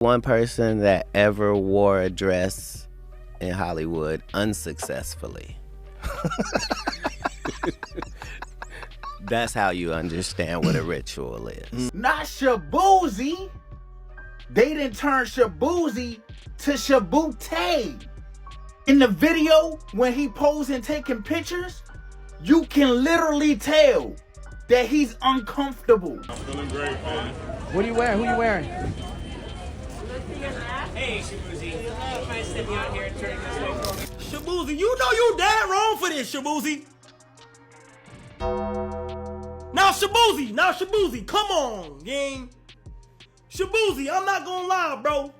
One person that ever wore a dress in Hollywood unsuccessfully. That's how you understand what a ritual is. Not Shaboozey. They didn't turn Shaboozey to Shaboozey. In the video, when he posing taking pictures, you can literally tell that he's uncomfortable. I'm feeling great, man. What are you wearing? Who are you wearing? Hey, Shaboozey. You mind stepping out here and turning this way for me? Shaboozey, you know you dead wrong for this, Shaboozey. Now, Shaboozey, come on, gang. Shaboozey, I'm not gonna lie, bro.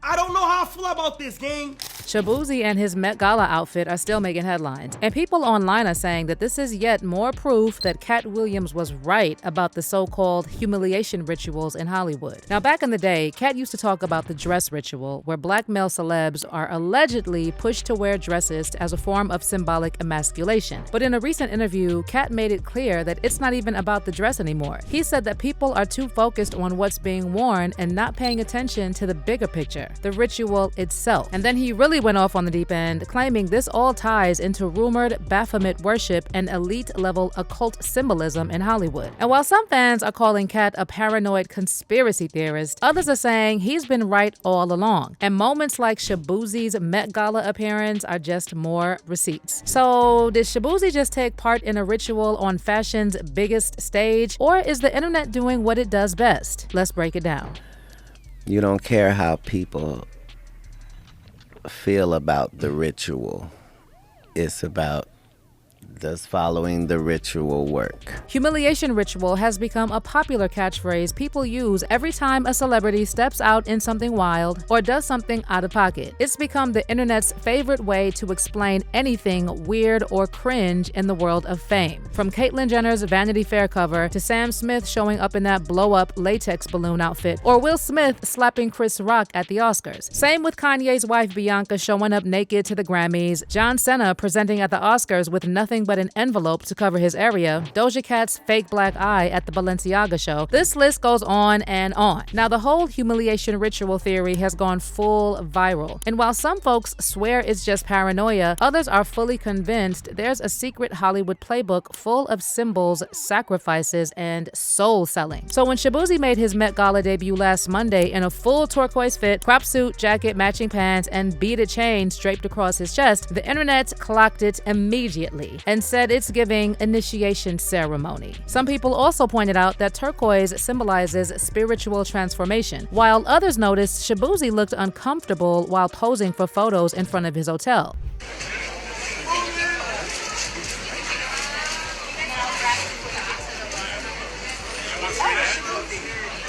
I don't know how I feel about this, gang. Shaboozey and his Met Gala outfit are still making headlines, and people online are saying that this is yet more proof that Katt Williams was right about the so-called humiliation rituals in Hollywood. Now, back in the day, Katt used to talk about the dress ritual, where black male celebs are allegedly pushed to wear dresses as a form of symbolic emasculation. But in a recent interview, Katt made it clear that it's not even about the dress anymore. He said that people are too focused on what's being worn and not paying attention to the bigger picture, the ritual itself. And then he really went off on the deep end, claiming this all ties into rumored Baphomet worship and elite-level occult symbolism in Hollywood. And while some fans are calling Katt a paranoid conspiracy theorist, others are saying he's been right all along. And moments like Shaboozey's Met Gala appearance are just more receipts. So, did Shaboozey just take part in a ritual on fashion's biggest stage, or is the internet doing what it does best? Let's break it down. You don't care how people feel about the ritual. It's about, does following the ritual work? Humiliation ritual has become a popular catchphrase people use every time a celebrity steps out in something wild or does something out of pocket. It's become the internet's favorite way to explain anything weird or cringe in the world of fame. From Caitlyn Jenner's Vanity Fair cover to Sam Smith showing up in that blow-up latex balloon outfit, or Will Smith slapping Chris Rock at the Oscars. Same with Kanye's wife Bianca showing up naked to the Grammys, John Cena presenting at the Oscars with nothing but an envelope to cover his area, Doja Cat's fake black eye at the Balenciaga show. This list goes on and on. Now, the whole humiliation ritual theory has gone full viral. And while some folks swear it's just paranoia, others are fully convinced there's a secret Hollywood playbook full of symbols, sacrifices, and soul selling. So when Shaboozey made his Met Gala debut last Monday in a full turquoise fit, crop suit, jacket, matching pants, and beaded chains draped across his chest, the internet clocked it immediately and said it's giving initiation ceremony. Some people also pointed out that turquoise symbolizes spiritual transformation, while others noticed Shaboozey looked uncomfortable while posing for photos in front of his hotel.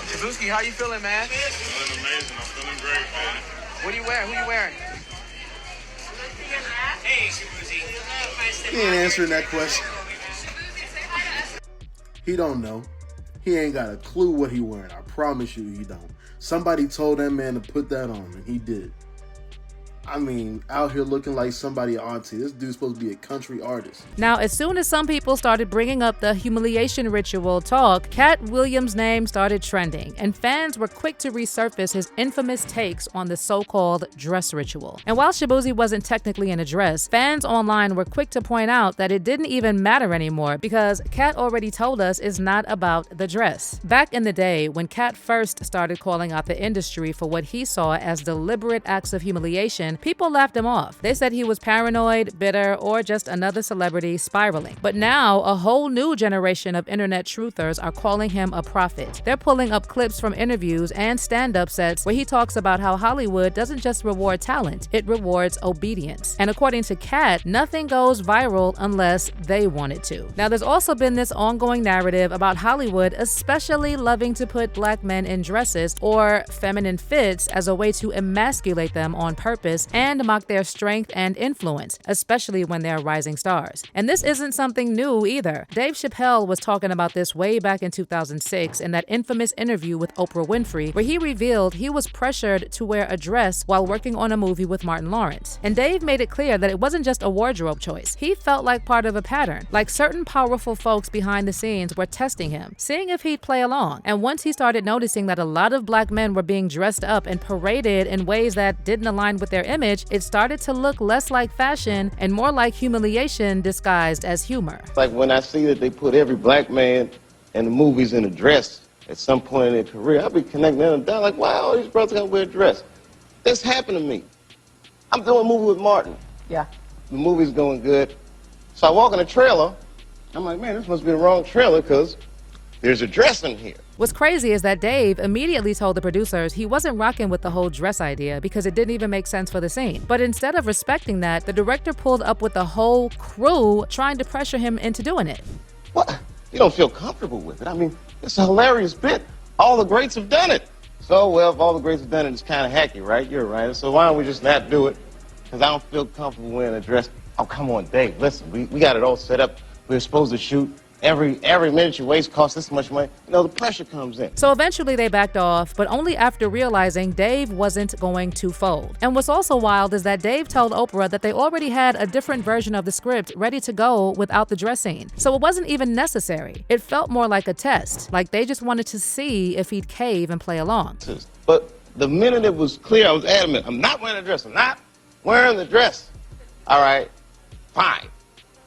Shaboozey, how you feeling, man? Feeling amazing. I'm feeling great, man. What are you wearing? Who are you wearing? Hey, Shaboozey. You mind stepping He ain't out here answering and that turning this question. way for me? He don't know. He ain't got a clue what he wearing. I promise you he don't. Somebody told that man to put that on and he did. I mean, out here looking like somebody auntie. This dude's supposed to be a country artist. Now, as soon as some people started bringing up the humiliation ritual talk, Katt Williams' name started trending, and fans were quick to resurface his infamous takes on the so-called dress ritual. And while Shaboozey wasn't technically in a dress, fans online were quick to point out that it didn't even matter anymore because Katt already told us it's not about the dress. Back in the day, when Katt first started calling out the industry for what he saw as deliberate acts of humiliation, people laughed him off. They said he was paranoid, bitter, or just another celebrity spiraling. But now, a whole new generation of internet truthers are calling him a prophet. They're pulling up clips from interviews and stand-up sets where he talks about how Hollywood doesn't just reward talent, it rewards obedience. And according to Katt, nothing goes viral unless they want it to. Now, there's also been this ongoing narrative about Hollywood especially loving to put black men in dresses or feminine fits as a way to emasculate them on purpose appearance and mock their strength and influence, especially when they're rising stars. And this isn't something new either. Dave Chappelle was talking about this way back in 2006 in that infamous interview with Oprah Winfrey, where he revealed he was pressured to wear a dress while working on a movie with Martin Lawrence. And Dave made it clear that it wasn't just a wardrobe choice. He felt like part of a pattern, like certain powerful folks behind the scenes were testing him, seeing if he'd play along. And once he started noticing that a lot of black men were being dressed up and paraded in ways that didn't align with their image, it started to look less like fashion and more like humiliation disguised as humor. Like when I see that they put every black man in the movies in a dress at some point in their career, I'll be connecting them down like, wow, all these brothers gotta wear a dress. This happened to me. I'm doing a movie with Martin. Yeah. The movie's going good. So I walk in a trailer. I'm like, man, this must be the wrong trailer because there's a dress in here. What's crazy is that Dave immediately told the producers he wasn't rocking with the whole dress idea because it didn't even make sense for the scene. But instead of respecting that, the director pulled up with the whole crew trying to pressure him into doing it. What? You don't feel comfortable with it? I mean, it's a hilarious bit. All the greats have done it. So, well, if all the greats have done it, it's kind of hacky, right? You're right. So why don't we just not do it? Because I don't feel comfortable wearing a dress. Oh, come on, Dave, listen, we got it all set up. We're supposed to shoot. Every minute you waste costs this much money. You know, the pressure comes in. So eventually they backed off, but only after realizing Dave wasn't going to fold. And what's also wild is that Dave told Oprah that they already had a different version of the script ready to go without the dress scene. So it wasn't even necessary. It felt more like a test, like they just wanted to see if he'd cave and play along. But the minute it was clear, I was adamant. I'm not wearing a dress. I'm not wearing the dress. All right, fine.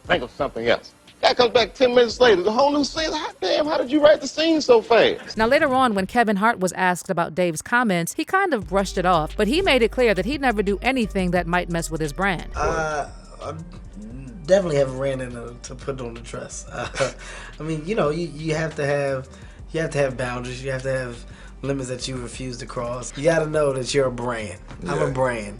Think of something else. Guy comes back 10 minutes later, the whole new scene. Hot damn, how did you write the scene so fast? Now later on, when Kevin Hart was asked about Dave's comments, he kind of brushed it off, but he made it clear that he'd never do anything that might mess with his brand. I definitely haven't ran into to put on the dress. I mean, you know, you have to have boundaries. You have to have limits that you refuse to cross. You got to know that you're a brand. Yeah. I'm a brand.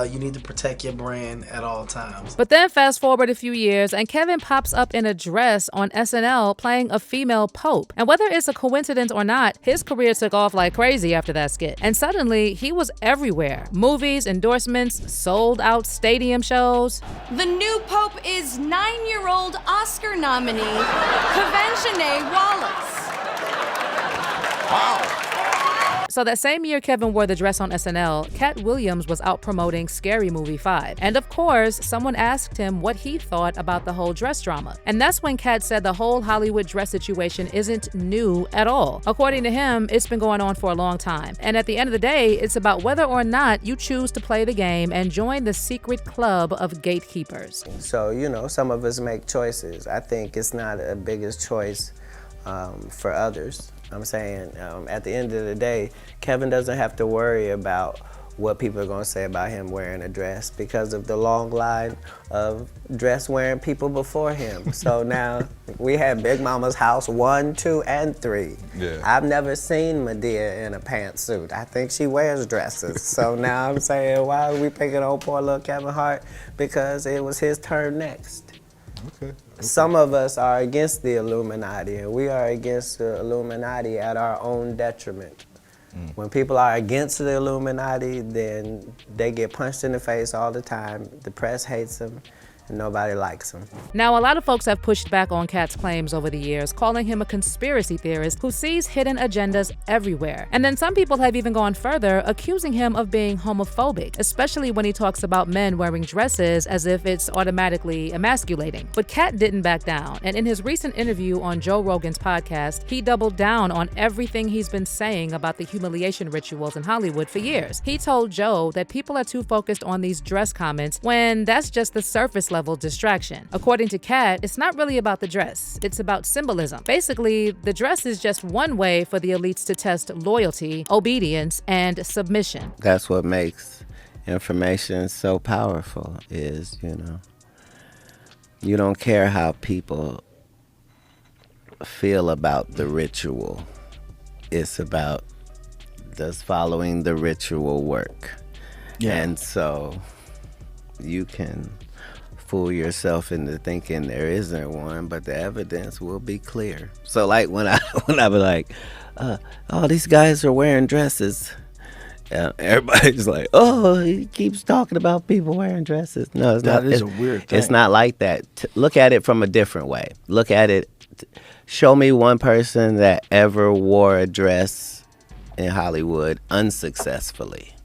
You need to protect your brand at all times. But then fast forward a few years and Kevin pops up in a dress on SNL playing a female pope. And whether it's a coincidence or not, his career took off like crazy after that skit. And suddenly he was everywhere. Movies, endorsements, sold out stadium shows. The new pope is 9-year-old Oscar nominee Kavanjane Wallace. Wow. So that same year Kevin wore the dress on SNL, Katt Williams was out promoting Scary Movie 5. And of course, someone asked him what he thought about the whole dress drama. And that's when Katt said the whole Hollywood dress situation isn't new at all. According to him, it's been going on for a long time. And at the end of the day, it's about whether or not you choose to play the game and join the secret club of gatekeepers. So, you know, some of us make choices. I think it's not a biggest choice for others. I'm saying at the end of the day, Kevin doesn't have to worry about what people are going to say about him wearing a dress because of the long line of dress wearing people before him. So now we have Big Mama's house 1, 2, and 3. Yeah. I've never seen Medea in a pantsuit. I think she wears dresses. So now I'm saying, why are we picking on poor little Kevin Hart? Because it was his turn next. Okay. Some of us are against the Illuminati, and we are against the Illuminati at our own detriment. When people are against the Illuminati, then they get punched in the face all the time. The press hates them, and nobody likes him. Now, a lot of folks have pushed back on Katt's claims over the years, calling him a conspiracy theorist who sees hidden agendas everywhere. And then some people have even gone further, accusing him of being homophobic, especially when he talks about men wearing dresses as if it's automatically emasculating. But Katt didn't back down, and in his recent interview on Joe Rogan's podcast, he doubled down on everything he's been saying about the humiliation rituals in Hollywood for years. He told Joe that people are too focused on these dress comments when that's just the surface level distraction. According to Katt, it's not really about the dress, it's about symbolism. Basically, the dress is just one way for the elites to test loyalty, obedience, and submission. That's what makes information so powerful is, you don't care how people feel about the ritual. It's about does following the ritual work. Yeah. And so you can fool yourself into thinking there isn't one, but the evidence will be clear. So like when I be like, oh, these guys are wearing dresses, And everybody's like, "Oh, he keeps talking about people wearing dresses." No, it's not. That is a weird thing. It's not like that. Look at it from a different way. Look at it. Show me one person that ever wore a dress in Hollywood unsuccessfully.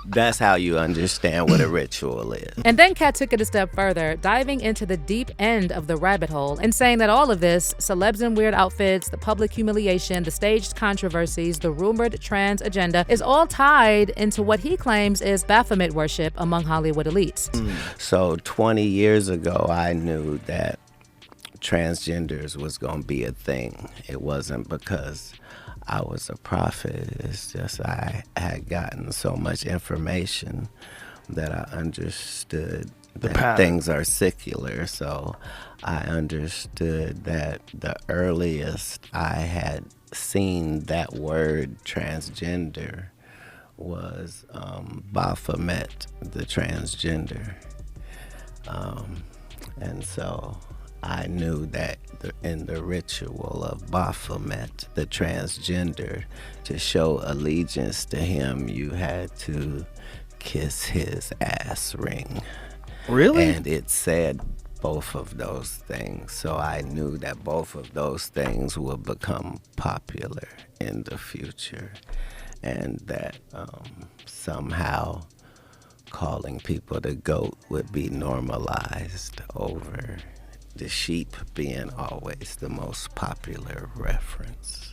That's how you understand what a ritual is. And then Katt took it a step further, diving into the deep end of the rabbit hole and saying that all of this, celebs in weird outfits, the public humiliation, the staged controversies, the rumored trans agenda, is all tied into what he claims is Baphomet worship among Hollywood elites. So 20 years ago, I knew that transgenders was going to be a thing. It wasn't because I was a prophet. It's just I had gotten so much information that I understood that things are secular. So I understood that the earliest I had seen that word transgender was Baphomet, the transgender. And so I knew that in the ritual of Baphomet, the transgender, to show allegiance to him, you had to kiss his ass ring. Really? And it said both of those things. So I knew that both of those things would become popular in the future. And that somehow calling people the GOAT would be normalized over the sheep being always the most popular reference.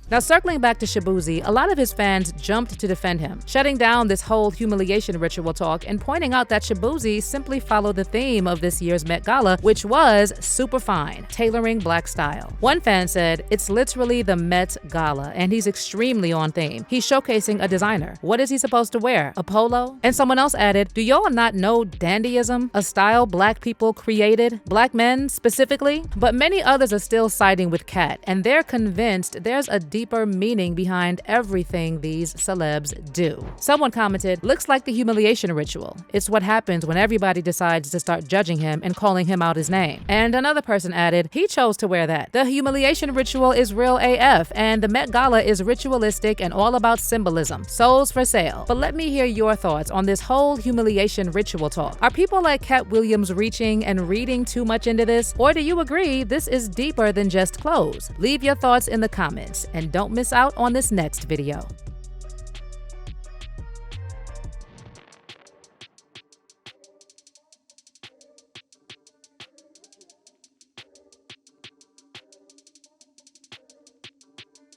Now, circling back to Shaboozey, a lot of his fans jumped to defend him, shutting down this whole humiliation ritual talk and pointing out that Shaboozey simply followed the theme of this year's Met Gala, which was super fine, tailoring black style. One fan said, "It's literally the Met Gala, and he's extremely on theme. He's showcasing a designer. What is he supposed to wear? A polo?" And someone else added, "Do y'all not know dandyism, a style black people created, black men specifically?" But many others are still siding with Katt, and they're convinced there's a deeper meaning behind everything these celebs do. Someone commented, "Looks like the humiliation ritual. It's what happens when everybody decides to start judging him and calling him out his name." And another person added, "He chose to wear that. The humiliation ritual is real AF, and the Met Gala is ritualistic and all about symbolism. Souls for sale." But let me hear your thoughts on this whole humiliation ritual talk. Are people like Katt Williams reaching and reading too much into this? Or do you agree this is deeper than just clothes? Leave your thoughts in the comments, and don't miss out on this next video.